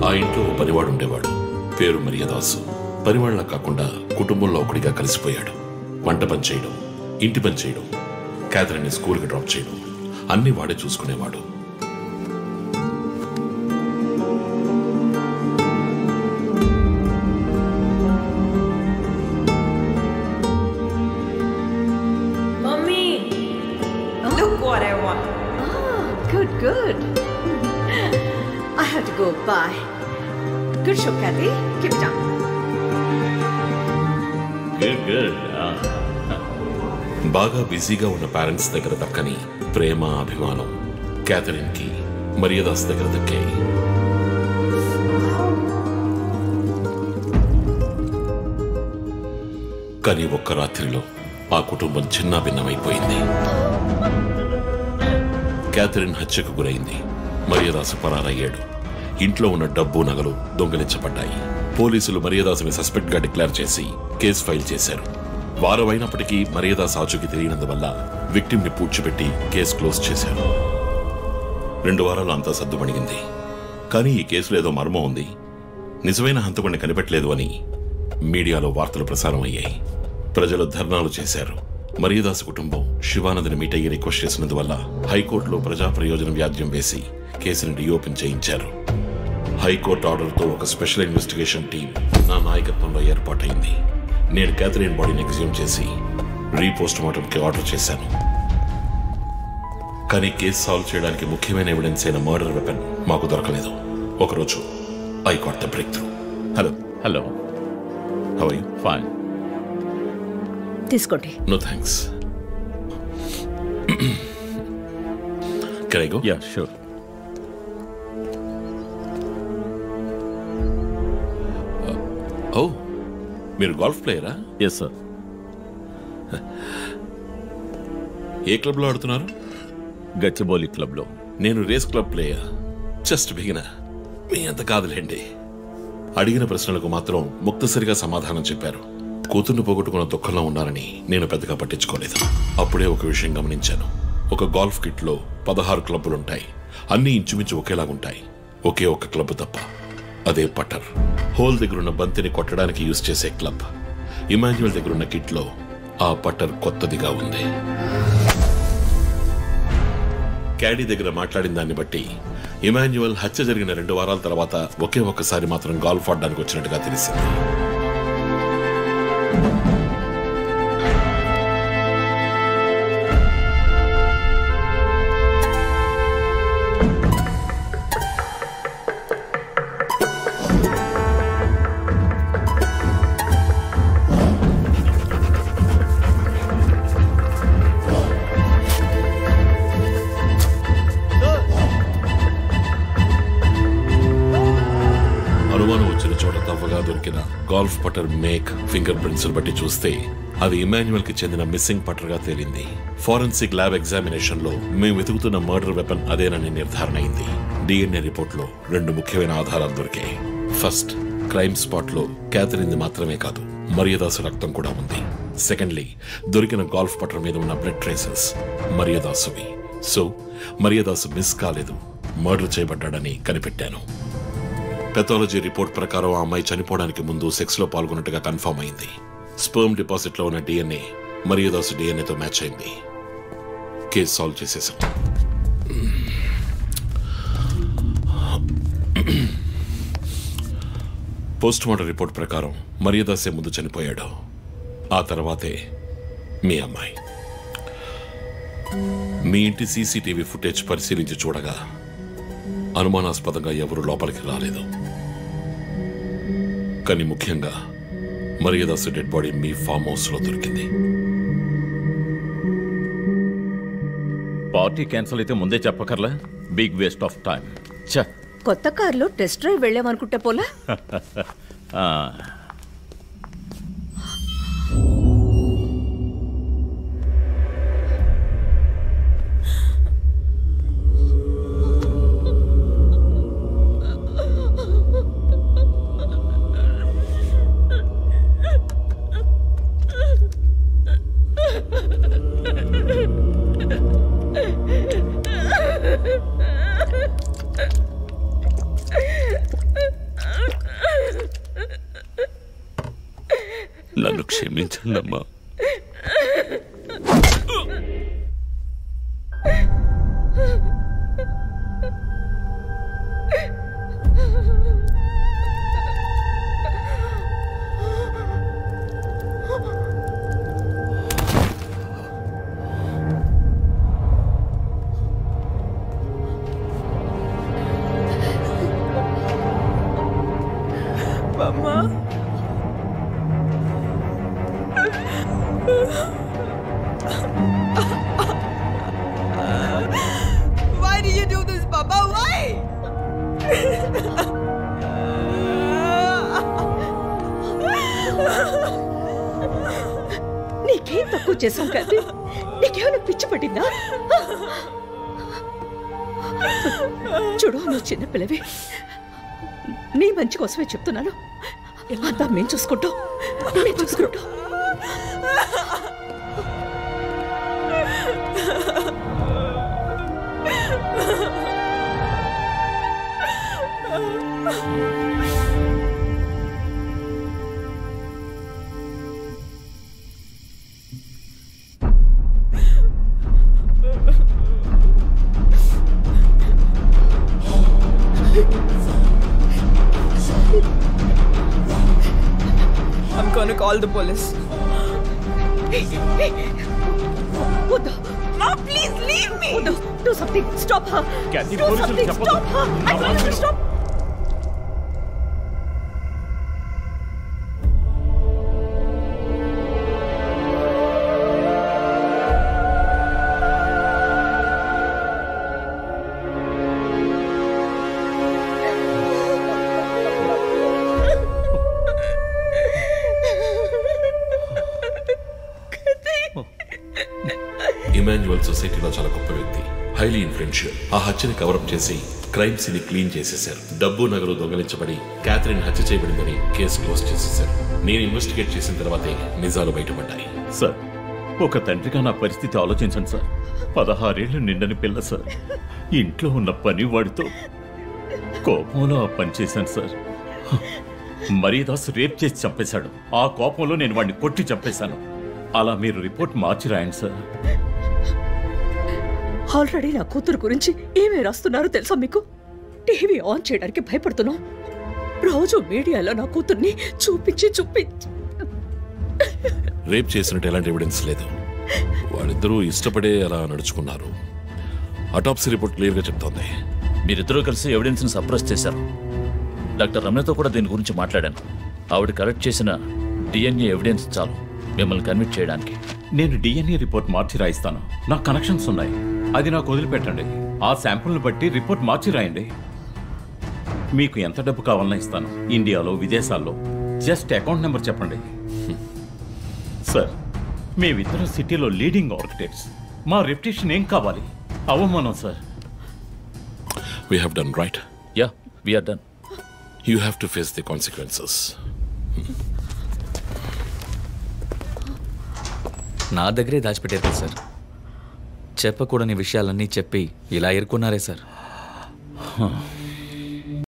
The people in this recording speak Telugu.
ఆ ఇంట్లో పనివాడు ఉండేవాడు. పేరు మరియదాసు. పనివాళ్ళ కాకుండా కుటుంబంలో ఒకడిగా కలిసిపోయాడు. వంట పని చేయడం, ఇంటి పని చేయడం, క్యాథరిన్ని స్కూల్కి డ్రాప్ చేయడం అన్ని వాడే చూసుకునేవాడు. Good. I have to go. Bye. Good show, Kathy. Keep it up. Good. బాగా బిజీగా ఉన్న పేరెంట్స్ దగ్గర దక్కని ప్రేమ, అభిమానం క్యాథరిన్ కి మరియదాస్ దగ్గర దక్కాయి. కానీ ఒక్క రాత్రిలో ఆ కుటుంబం చిన్నాభిన్నమైపోయింది. క్యాథరిన్ హత్యకు గురైంది. మరియదాసు పరారయ్యాడు. ఇంట్లో ఉన్న డబ్బు, నగలు దొంగిలించబడ్డాయి. పోలీసులు మరియదాసుని సస్పెక్ట్ గా డిక్లేర్ చేసి కేసు ఫైల్ చేశారు. వారం అయినప్పటికీ మరియదాస్ ఆచూకీ తెలియనందువల్ల విక్టిమ్ ని పూడ్చిపెట్టి కేసు క్లోజ్ చేశారు. 2 వారాలు అంతా సద్దుమణిగింది. కానీ ఈ కేసులో ఏదో మర్మం ఉంది, నిజమైన హంతకుడిని కనిపెట్టలేదు అని మీడియాలో వార్తలు ప్రసారం అయ్యాయి. ప్రజలు ధర్నాలు చేశారు. మరియదాసు కుటుంబం శివానందని మీట్ అయ్యి రిక్వెస్ట్ చేసినందువల్ల హైకోర్టులో ప్రజా ప్రయోజన వ్యాజ్యం వేసి కేసుని రీఓపెన్ చేయించారు. హైకోర్టు ఆర్డర్తో ఒక స్పెషల్ ఇన్వెస్టిగేషన్ టీం నా నాయకత్వంలో ఏర్పాటైంది. నేను క్యాథరిన్ బాడీని ఎగ్జ్యూమ్ చేసి రీపోస్ట్ మార్టంకి ఆర్డర్ చేశాను. కానీ కేసు సాల్వ్ చేయడానికి ముఖ్యమైన ఎవిడెన్స్ అయిన మర్డర్ వెపన్ మాకు దొరకలేదు. ఒకరోజు I got the breakthrough. Hello how are you? Fine. తీసుకోండి. No thanks. Can I go? Yeah, sure. మీరు గోల్ఫ్ ప్లేయరా? Yes, sir. ఏ క్లబ్ లో ఆడుతున్నారు? గచ్చిబౌలి క్లబ్ లో. నేను race club player. Just beginner. మీ అంత కాదులేండి. అడిగిన ప్రశ్నలకు మాత్రం ముక్తసరిగా సమాధానం చెప్పారు. కూతుర్ని పోగొట్టుకున్న దుఃఖంలో ఉన్నారని నేను పెద్దగా పట్టించుకోలేదు. అప్పుడే ఒక విషయం గమనించాను. ఒక గోల్ఫ్ కిట్ లో 16 క్లబ్బులుంటాయి. అన్ని ఇంచుమించు ఒకేలాగుంటాయి. ఒకే ఒక్క క్లబ్ తప్ప. అదే పట్టర్. హోల్ దగ్గరున్న బంతిని కొట్టడానికి యూజ్ చేసే క్లబ్. ఇమాన్యువల్ దగ్గరున్న కిట్ లో ఆ పట్టర్ కొత్తదిగా ఉంది. క్యాడీ దగ్గర మాట్లాడిన దాన్ని బట్టి ఇమాన్యువల్ హత్య జరిగిన 2 వారాల తర్వాత ఒకే ఒక్కసారి మాత్రం గోల్ఫ్ ఆడడానికి వచ్చినట్టుగా తెలిసింది. గోల్ఫ్ పట్టర్ మేక్, ఫింగర్ ప్రింట్స్ బట్టి చూస్తే అది ఇమాన్యువల్ కి చెందిన మిస్సింగ్ పట్టర్ గా తేలింది. ఫోరెన్సిక్ ల్యాబ్ ఎగ్జామినేషన్ లో మేము వెతుకుతున్న మర్డర్ వెపన్ అదేనని నిర్ధారణ అయింది. డిఎన్ఏ రిపోర్ట్ లో 2 ముఖ్యమైన ఆధారాలు దొరికాయి. ఫస్ట్, క్రైమ్ స్పాట్ లో క్యాథరిన్ మాత్రమే కాదు, మరియదాసు రక్తం కూడా ఉంది. సెకండ్లీ, దొరికిన గోల్ఫ్ పట్టర్ మీద ఉన్న బ్లడ్ ట్రేసెస్ మరియదాసువి. సో మరియదాసు మిస్ కాలేదు, మర్డర్ చేయబడ్డాడని కనిపెట్టాను. పెథాలజీ రిపోర్ట్ ప్రకారం ఆ అమ్మాయి చనిపోవడానికి ముందు సెక్స్ లో పాల్గొన్నట్టుగా కన్ఫర్మ్ అయింది. స్పర్మ్ డిపాజిట్ లో ఉన్న డిఎన్ఏ మరియదాసు డిఎన్ఏతో మ్యాచ్ అయింది. కేసు సాల్వ్ చేసేసాం. పోస్ట్ మార్టం రిపోర్ట్ ప్రకారం మరియదాసే ముందు చనిపోయాడు. ఆ తర్వాతే మీ అమ్మాయి. మీ ఇంటి సీసీటీవీ ఫుటేజ్ పరిశీలించి చూడగా అనుమానాస్పదంగా ఎవరు లోపలికి రాలేదు. కానీ ముఖ్యంగా మరియదాసు డెడ్ బాడీ మీ ఫామ్ హౌస్ లో దొరికింది. పార్టీ క్యాన్సిల్ అయితే ముందే చెప్పకర్లా? Big waste of time. కొత్త కార్లో టెస్ట్ డ్రైవ్ వెళ్ళామనుకుంటే పోలా? నన్ను క్షమించండి అమ్మా. Why did you do this, Papa? Why? నీకేం తక్కువ చేసాం కదా? నీకేమైనా పిచ్చి పట్టిందా? చూడు, నువ్వు చిన్నపిల్లవి. నీ మంచి కోసమే చెప్తున్నాను. అంతా మేము చూసుకుంటాం. I'm gonna call the police. వద్దు. Ma, please leave me. వద్దు. Do something. Stop her. Kathy, Do పోలీసులు something. చెప్పొద్దు. Stop her. I told you to stop. Emmanuel సొసైటీలో చాలా గొప్ప వ్యక్తి, హైలీ ఇన్ఫ్లుయెన్షియల్. ఆ హత్యని కవరప్ చేసి క్రైమ్ సీన్ క్లీన్ చేసేశారు. డబ్బు నగలు దొంగలించబడి క్యాథరిన్ హత్య చేయబడిందని కేసు క్లోజ్ చేసేశారు. నేను ఇన్వెస్టిగేట్ చేసిన తర్వాతే నిజాలు బయటపడ్డాయి. సార్, ఒక తండ్రిగా నా పరిస్థితి ఆలోచించండి సార్. 16 ఏళ్లు నిండని పిల్ల సార్. ఇంట్లో ఉన్న పని వాడితో కోపంలో ఆ పని చేశాను సార్. మరీదాస్ రేప్ చేసి చంపేశాడు. ఆ కోపంలో నేను వాడిని కొట్టి చంపేశాను. అలా మీరు రిపోర్ట్ మార్చి రాయండి సార్. ఆల్రెడీ నా కూతురు గురించి ఏమేమి రాస్తున్నారో తెలుసా మీకు? టీవీ ఆన్ చేయడానికి భయపడుతున్నాం. రోజు మీడియాలో నా కూతుర్ని చూపించి రేప్ చేసినట్టు ఎలాంటి ఎవిడెన్స్ లేదు. వాళ్ళిద్దరూ ఇష్టపడే అలా నడుచుకున్నారు. అటాప్సీ రిపోర్ట్ క్లియర్గా చెప్తోంది. మీరిద్దరూ కలిసి ఎవిడెన్స్ని సప్రెస్ చేశారు. డాక్టర్ రమణతో కూడా దీని గురించి మాట్లాడాను. ఆవిడ కలెక్ట్ చేసిన డిఎన్ఏ ఎవిడెన్స్ చాలు మిమ్మల్ని కన్విట్ చేయడానికి. నేను డిఎన్ఏ రిపోర్ట్ మార్చి రాయిస్తాను. నాకు కనెక్షన్స్ ఉన్నాయి. అది నాకు వదిలిపెట్టండి. ఆ శాంపుల్ని బట్టి రిపోర్ట్ మార్చి రాయండి. మీకు ఎంత డబ్బు కావాలన్నా ఇస్తాను. ఇండియాలో, విదేశాల్లో. జస్ట్ అకౌంట్ నెంబర్ చెప్పండి. సార్, మేమిద్దరం సిటీలో లీడింగ్ ఆర్కిటెక్ట్స్. మా రెప్యుటేషన్ ఏం కావాలి? అవమానం sir. We have done right. Yeah, we are done. You have to face the consequences. నా దగ్గరే దాచిపెట్టారు కదా సార్. చెప్పకూడని విషయాలన్నీ చెప్పి ఇలా ఎరుకున్నారే సార్.